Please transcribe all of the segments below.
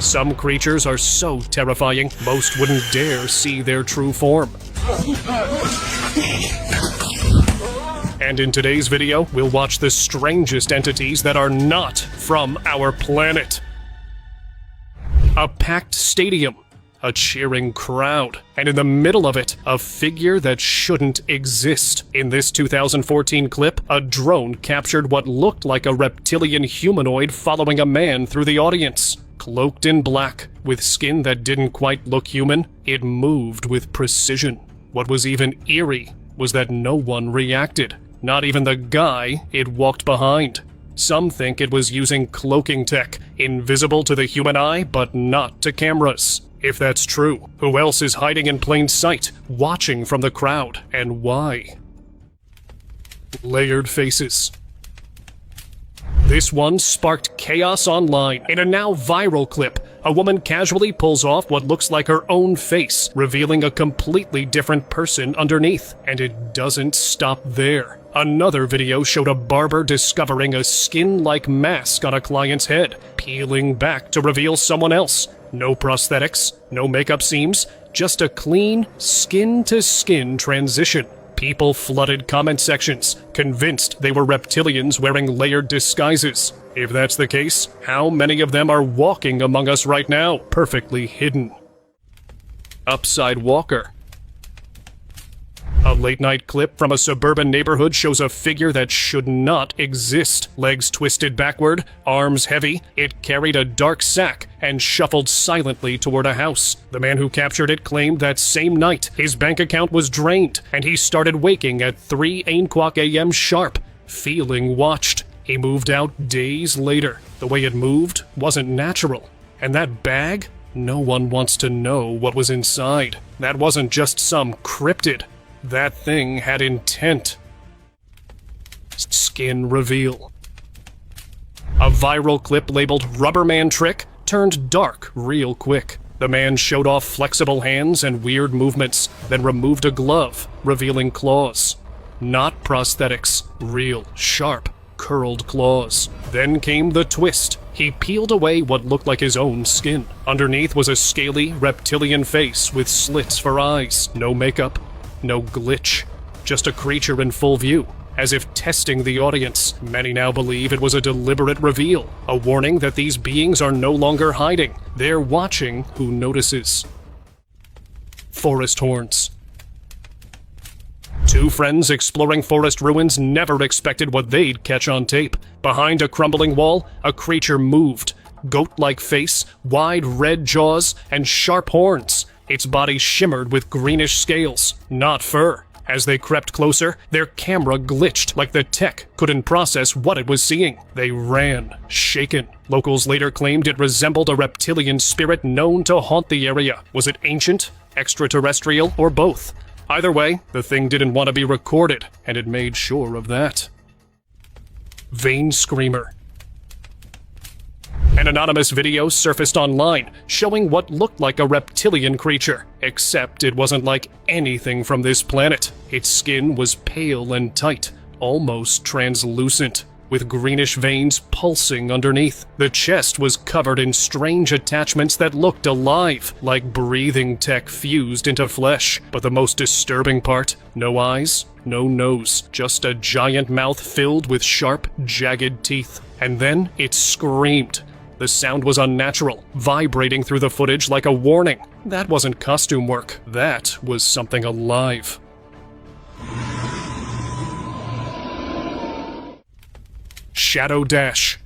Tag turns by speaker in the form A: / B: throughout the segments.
A: Some creatures are so terrifying, most wouldn't dare see their true form. And in today's video, we'll watch the strangest entities that are not from our planet. A packed stadium, a cheering crowd, and in the middle of it, a figure that shouldn't exist. In this 2014 clip, a drone captured what looked like a reptilian humanoid following a man through the audience. Cloaked in black, with skin that didn't quite look human, it moved with precision. What was even eerie was that no one reacted, not even the guy it walked behind. Some think it was using cloaking tech, invisible to the human eye but not to cameras. If that's true, who else is hiding in plain sight, watching from the crowd, and why? Layered faces. This one sparked chaos online. In a now viral clip, a woman casually pulls off what looks like her own face, revealing a completely different person underneath. And it doesn't stop there. Another video showed a barber discovering a skin-like mask on a client's head, peeling back to reveal someone else. No prosthetics, no makeup seams, just a clean, skin-to-skin transition. People flooded comment sections, convinced they were reptilians wearing layered disguises. If that's the case, how many of them are walking among us right now, perfectly hidden? Upside Walker. A late-night clip from a suburban neighborhood shows a figure that should not exist. Legs twisted backward, arms heavy, it carried a dark sack and shuffled silently toward a house. The man who captured it claimed that same night his bank account was drained and he started waking at 3 a.m. sharp, feeling watched. He moved out days later. The way it moved wasn't natural. And that bag? No one wants to know what was inside. That wasn't just some cryptid. That thing had intent. Skin reveal. A viral clip labeled Rubberman Trick turned dark real quick. The man showed off flexible hands and weird movements, then removed a glove, revealing claws. Not prosthetics, real, sharp, curled claws. Then came the twist. He peeled away what looked like his own skin. Underneath was a scaly, reptilian face with slits for eyes. No makeup. No glitch, just a creature in full view, as if testing the audience. Many now believe it was a deliberate reveal, a warning that these beings are no longer hiding. They're watching who notices. Forest horns. Two friends exploring forest ruins never expected what they'd catch on tape. Behind a crumbling wall, a creature moved. Goat-like face, wide red jaws, and sharp horns. Its body shimmered with greenish scales, not fur. As they crept closer, their camera glitched like the tech couldn't process what it was seeing. They ran, shaken. Locals later claimed it resembled a reptilian spirit known to haunt the area. Was it ancient, extraterrestrial, or both? Either way, the thing didn't want to be recorded, and it made sure of that. Vein Screamer. An anonymous video surfaced online, showing what looked like a reptilian creature, except it wasn't like anything from this planet. Its skin was pale and tight, almost translucent, with greenish veins pulsing underneath. The chest was covered in strange attachments that looked alive, like breathing tech fused into flesh. But the most disturbing part, no eyes, no nose, just a giant mouth filled with sharp, jagged teeth. And then it screamed. The sound was unnatural, vibrating through the footage like a warning. That wasn't costume work. That was something alive. Shadow Dash.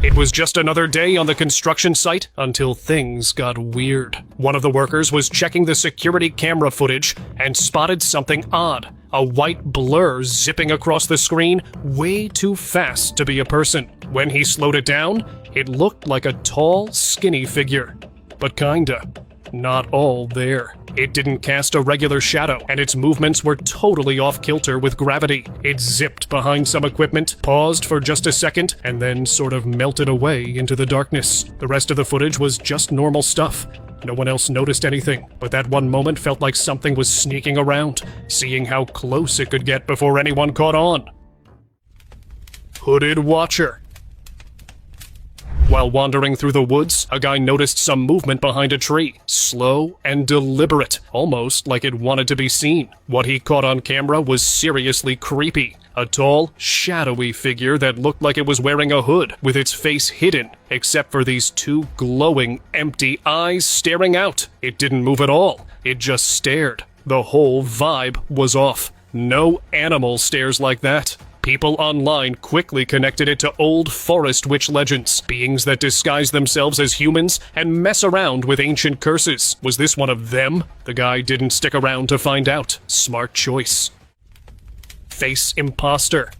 A: It was just another day on the construction site until things got weird. One of the workers was checking the security camera footage and spotted something odd. A white blur zipping across the screen way too fast to be a person. When he slowed it down, it looked like a tall, skinny figure. But kinda. Not all there. It didn't cast a regular shadow, and its movements were totally off-kilter with gravity. It zipped behind some equipment, paused for just a second, and then sort of melted away into the darkness. The rest of the footage was just normal stuff. No one else noticed anything, but that one moment felt like something was sneaking around, seeing how close it could get before anyone caught on. Hooded Watcher. While wandering through the woods, a guy noticed some movement behind a tree. Slow and deliberate, almost like it wanted to be seen. What he caught on camera was seriously creepy. A tall, shadowy figure that looked like it was wearing a hood, with its face hidden, except for these two glowing, empty eyes staring out. It didn't move at all. It just stared. The whole vibe was off. No animal stares like that. People online quickly connected it to old forest witch legends, beings that disguise themselves as humans and mess around with ancient curses. Was this one of them? The guy didn't stick around to find out. Smart choice. Face imposter.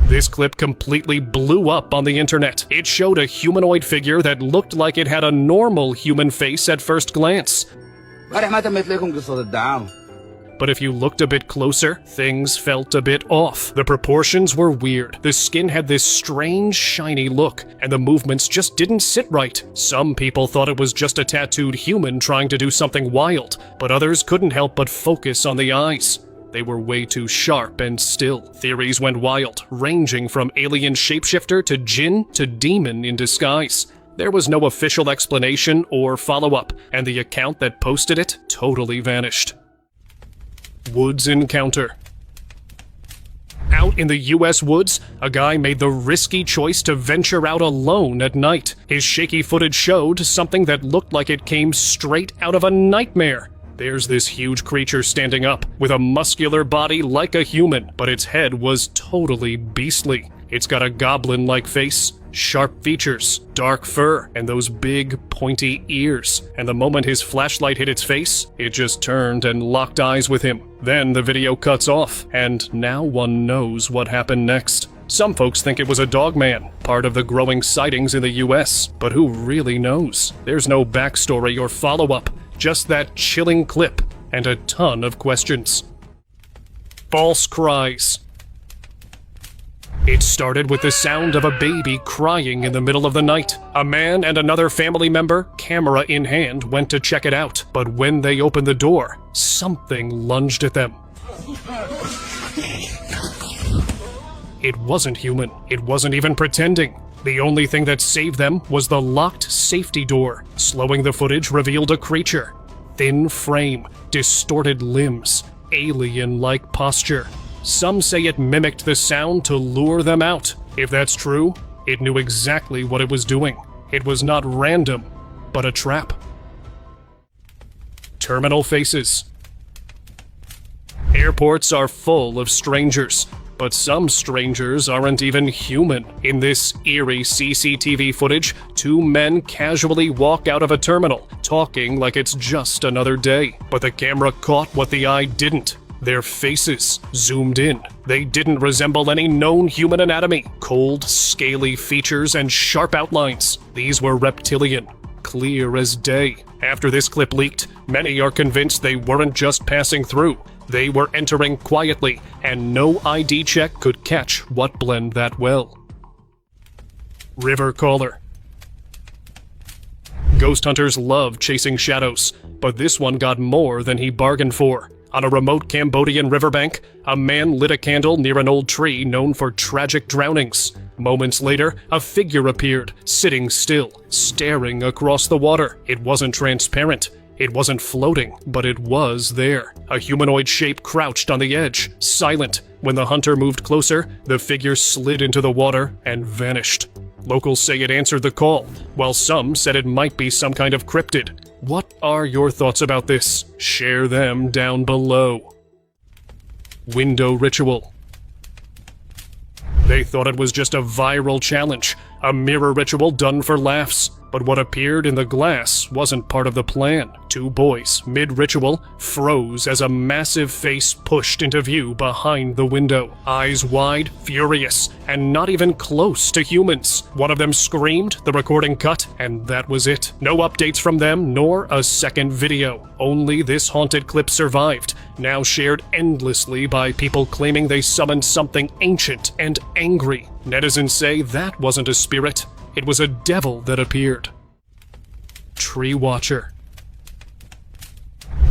A: This clip completely blew up on the internet. It showed a humanoid figure that looked like it had a normal human face at first glance. But if you looked a bit closer, things felt a bit off. The proportions were weird. The skin had this strange, shiny look, and the movements just didn't sit right. Some people thought it was just a tattooed human trying to do something wild, but others couldn't help but focus on the eyes. They were way too sharp and still. Theories went wild, ranging from alien shapeshifter to jinn to demon in disguise. There was no official explanation or follow-up, and the account that posted it totally vanished. Woods encounter. Out in the US woods, a guy made the risky choice to venture out alone at night. His shaky footage showed something that looked like it came straight out of a nightmare. There's this huge creature standing up, with a muscular body like a human, but its head was totally beastly. It's got a goblin-like face, sharp features, dark fur, and those big, pointy ears. And the moment his flashlight hit its face, it just turned and locked eyes with him. Then the video cuts off, and now one knows what happened next. Some folks think it was a dogman, part of the growing sightings in the US, but who really knows? There's no backstory or follow-up, just that chilling clip, and a ton of questions. False cries. It started with the sound of a baby crying in the middle of the night. A man and another family member, camera in hand, went to check it out. But when they opened the door, something lunged at them. It wasn't human. It wasn't even pretending. The only thing that saved them was the locked safety door. Slowing the footage revealed a creature. Thin frame, distorted limbs, alien-like posture. Some say it mimicked the sound to lure them out. If that's true, it knew exactly what it was doing. It was not random, but a trap. Terminal faces. Airports are full of strangers, but some strangers aren't even human. In this eerie CCTV footage, two men casually walk out of a terminal, talking like it's just another day. But the camera caught what the eye didn't. Their faces zoomed in. They didn't resemble any known human anatomy. Cold, scaly features and sharp outlines. These were reptilian, clear as day. After this clip leaked, many are convinced they weren't just passing through. They were entering quietly, and no ID check could catch what blend that well. River caller. Ghost hunters love chasing shadows, but this one got more than he bargained for. On a remote Cambodian riverbank, a man lit a candle near an old tree known for tragic drownings. Moments later, a figure appeared, sitting still, staring across the water. It wasn't transparent. It wasn't floating, but it was there. A humanoid shape crouched on the edge, silent. When the hunter moved closer, the figure slid into the water and vanished. Locals say it answered the call, while some said it might be some kind of cryptid. What are your thoughts about this? Share them down below. Window ritual. They thought it was just a viral challenge, a mirror ritual done for laughs. But what appeared in the glass wasn't part of the plan. Two boys, mid-ritual, froze as a massive face pushed into view behind the window. Eyes wide, furious, and not even close to humans. One of them screamed, the recording cut, and that was it. No updates from them, nor a second video. Only this haunted clip survived, now shared endlessly by people claiming they summoned something ancient and angry. Netizens say that wasn't a spirit. It was a devil that appeared. Tree watcher.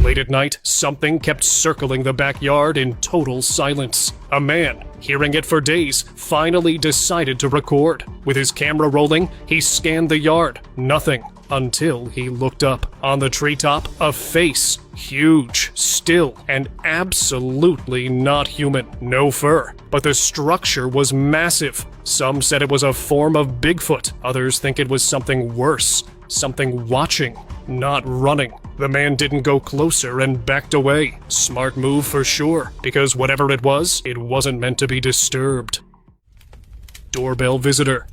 A: Late at night, something kept circling the backyard in total silence. A man, hearing it for days, finally decided to record. With his camera rolling, he scanned the yard. Nothing. Until he looked up. On the treetop, a face. Huge, still, and absolutely not human. No fur. But the structure was massive. Some said it was a form of Bigfoot. Others think it was something worse. Something watching, not running. The man didn't go closer and backed away. Smart move for sure, because whatever it wasn't meant to be disturbed. Doorbell visitor.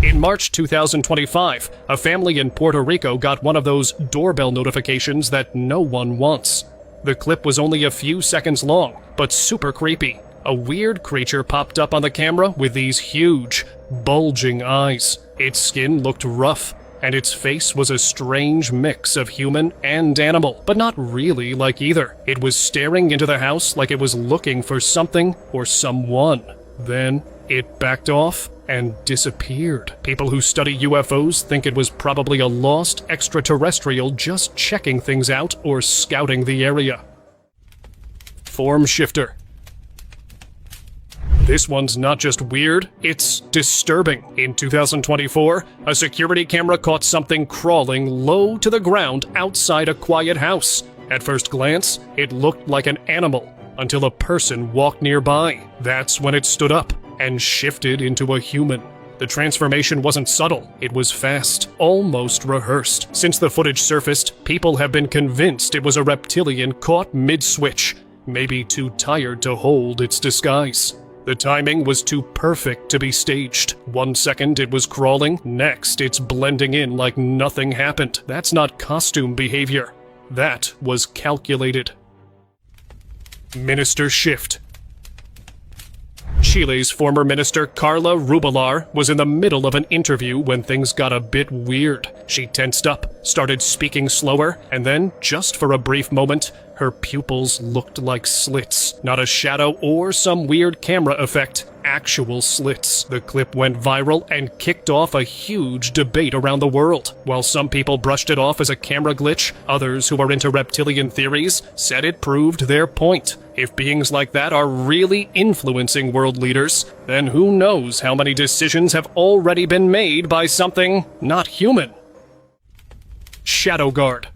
A: In March 2025, a family in Puerto Rico got one of those doorbell notifications that no one wants. The clip was only a few seconds long, but super creepy. A weird creature popped up on the camera with these huge, bulging eyes. Its skin looked rough, and its face was a strange mix of human and animal, but not really like either. It was staring into the house like it was looking for something or someone. Then it backed off and disappeared. People who study UFOs think it was probably a lost extraterrestrial just checking things out or scouting the area. Form shifter. This one's not just weird, it's disturbing. In 2024, a security camera caught something crawling low to the ground outside a quiet house. At first glance, it looked like an animal, until a person walked nearby. That's when it stood up and shifted into a human. The transformation wasn't subtle, it was fast, almost rehearsed. Since the footage surfaced, people have been convinced it was a reptilian caught mid-switch, maybe too tired to hold its disguise. The timing was too perfect to be staged. 1 second it was crawling, next it's blending in like nothing happened. That's not costume behavior. That was calculated. Minister shift. Chile's former minister Carla Rubilar was in the middle of an interview when things got a bit weird. She tensed up, started speaking slower, and then, just for a brief moment, her pupils looked like slits. Not a shadow or some weird camera effect. Actual slits. The clip went viral and kicked off a huge debate around the world. While some people brushed it off as a camera glitch, others who are into reptilian theories said it proved their point. If beings like that are really influencing world leaders, then who knows how many decisions have already been made by something not human. Shadow Guard.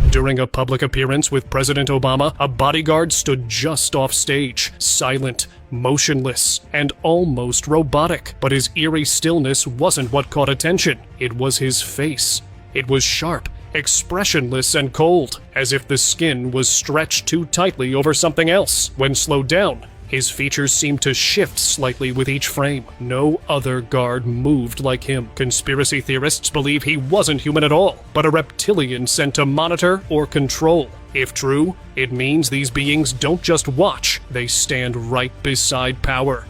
A: During a public appearance with President Obama, a bodyguard stood just off stage, silent, motionless, and almost robotic. But his eerie stillness wasn't what caught attention. It was his face. It was sharp, expressionless, and cold, as if the skin was stretched too tightly over something else. When slowed down, his features seemed to shift slightly with each frame. No other guard moved like him. Conspiracy theorists believe he wasn't human at all, but a reptilian sent to monitor or control. If true, it means these beings don't just watch, they stand right beside power.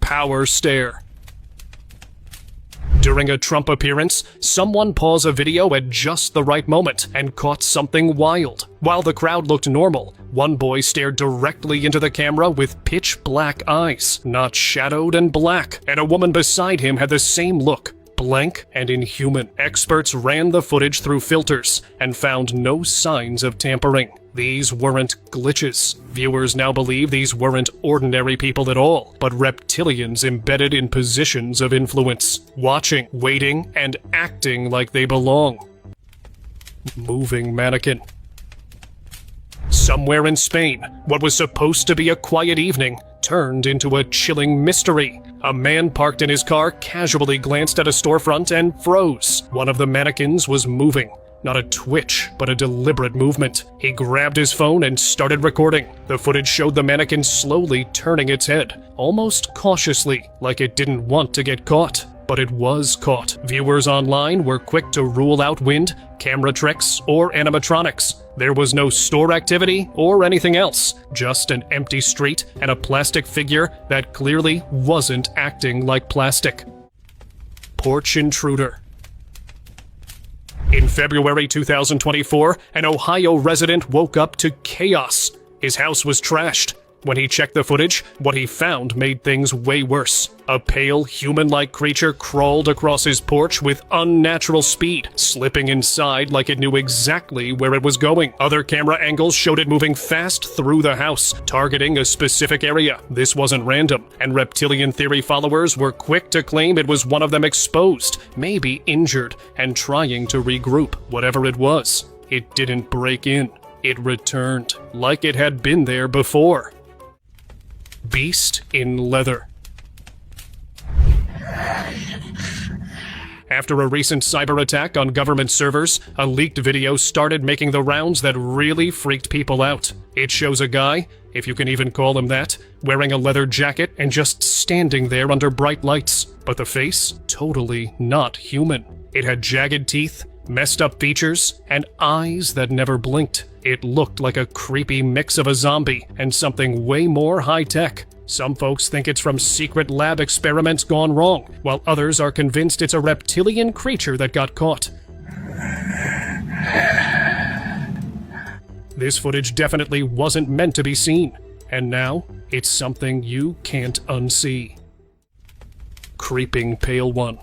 A: Power stare. During a Trump appearance, someone paused a video at just the right moment and caught something wild. While the crowd looked normal, one boy stared directly into the camera with pitch-black eyes, not shadowed and black, and a woman beside him had the same look, blank and inhuman. Experts ran the footage through filters and found no signs of tampering. These weren't glitches. Viewers now believe these weren't ordinary people at all, but reptilians embedded in positions of influence, watching, waiting, and acting like they belong. Moving mannequin. Somewhere in Spain, what was supposed to be a quiet evening turned into a chilling mystery. A man parked in his car casually glanced at a storefront and froze. One of the mannequins was moving. Not a twitch, but a deliberate movement. He grabbed his phone and started recording. The footage showed the mannequin slowly turning its head, almost cautiously, like it didn't want to get caught. But it was caught. Viewers online were quick to rule out wind, camera tricks, or animatronics. There was no store activity or anything else, just an empty street and a plastic figure that clearly wasn't acting like plastic. Porch intruder. In February 2024, an Ohio resident woke up to chaos. His house was trashed. When he checked the footage, what he found made things way worse. A pale, human-like creature crawled across his porch with unnatural speed, slipping inside like it knew exactly where it was going. Other camera angles showed it moving fast through the house, targeting a specific area. This wasn't random, and reptilian theory followers were quick to claim it was one of them exposed, maybe injured, and trying to regroup. Whatever it was, it didn't break in. It returned, like it had been there before. Beast in leather. After a recent cyber attack on government servers, a leaked video started making the rounds that really freaked people out. It shows a guy, if you can even call him that, wearing a leather jacket and just standing there under bright lights. But the face? Totally not human. It had jagged teeth, messed up features, and eyes that never blinked. It looked like a creepy mix of a zombie and something way more high-tech. Some folks think it's from secret lab experiments gone wrong, while others are convinced it's a reptilian creature that got caught. This footage definitely wasn't meant to be seen, and now it's something you can't unsee. Creeping Pale One.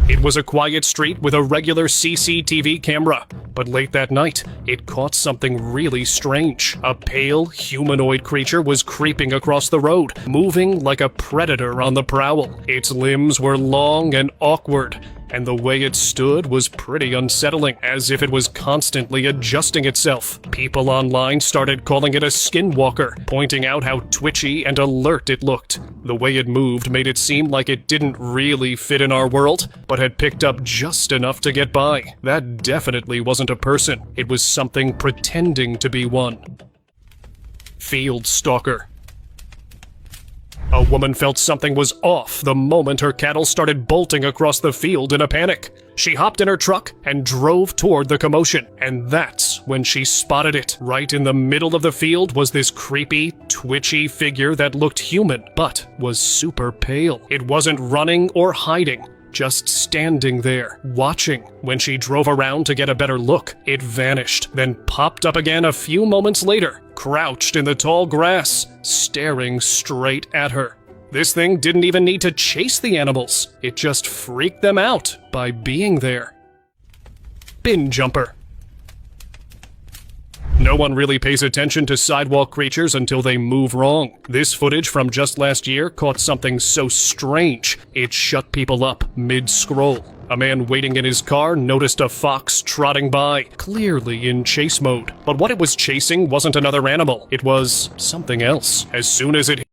A: It was a quiet street with a regular CCTV camera, but late that night, it caught something really strange. A pale, humanoid creature was creeping across the road, moving like a predator on the prowl. Its limbs were long and awkward, and the way it stood was pretty unsettling, as if it was constantly adjusting itself. People online started calling it a skinwalker, pointing out how twitchy and alert it looked. The way it moved made it seem like it didn't really fit in our world, but had picked up just enough to get by. That definitely wasn't a person. It was something pretending to be one. Field Stalker. A woman felt something was off the moment her cattle started bolting across the field in a panic. She hopped in her truck and drove toward the commotion, and that's when she spotted it. Right in the middle of the field was this creepy, twitchy figure that looked human, but was super pale. It wasn't running or hiding, just standing there, watching. When she drove around to get a better look, it vanished, then popped up again a few moments later, crouched in the tall grass, staring straight at her. This thing didn't even need to chase the animals. It just freaked them out by being there. Bin Jumper. No one really pays attention to sidewalk creatures until they move wrong. This footage from just last year caught something so strange, it shut people up mid-scroll. A man waiting in his car noticed a fox trotting by, clearly in chase mode. But what it was chasing wasn't another animal, it was something else. As soon as it